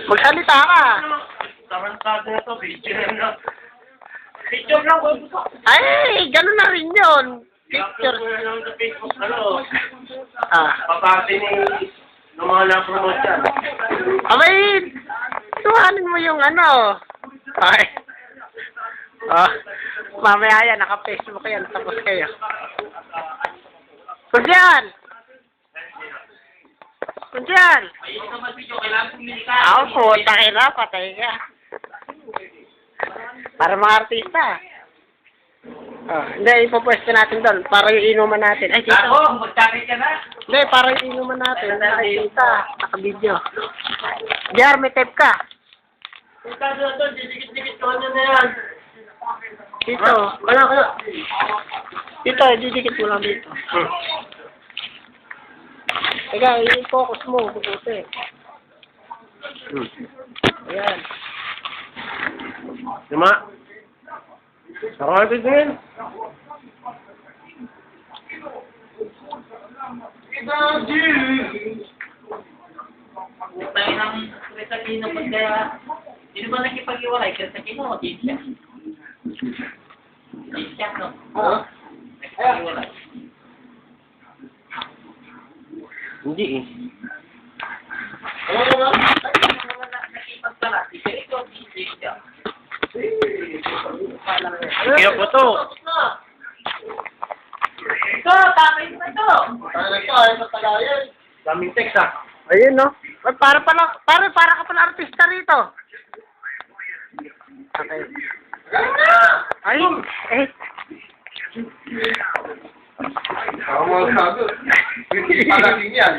Magsalita ka. Tarantado na to, video na. Picture lang ko. Ay, gano'n na rin yun. Picture. Sa Facebook, ano, Ah. papati ni ng mga na-promote yan. Abay, tuhanin mo yung ano. Ay. Oh. Mamaya yan, naka-Facebook yan. Tapos kayo. Kundiyan! Kundiyan! Ayun ka mag-video, kailangan pumili ka. Ako po, takina, patay ka. Para mga artista. Oh, hindi, ipopwesto natin doon. Para yung inuman natin. Ay, dito. Ako, mag-channel ka na. Hindi, para yung inuman natin. Nakikita. Naka-video. Jar, may tape ka. Kung kaso na to, didikit-dikit ko na yan. Dito. Kaya. Dito, didikit mo lang dito. Teka, i-focus mo. Bukuti. Ayan. Diba? Ako nga titingin. Tayo ng Crisakino pagka... Sino ba nakipag-iwalay? Crisakino o Jinsia? Jinsia, no? Oo. Nakipag-iwalay. Hindi eh. Sino naman nakipagtala? Si Jericho o Jinsia? Kaya po to. Ito, tatay mo ito! Daming text ah. Ayun, no? Ay, para ka pala artista rito. Okay. Ayun. Eh. Ako mga sabi. Hindi pala din yan.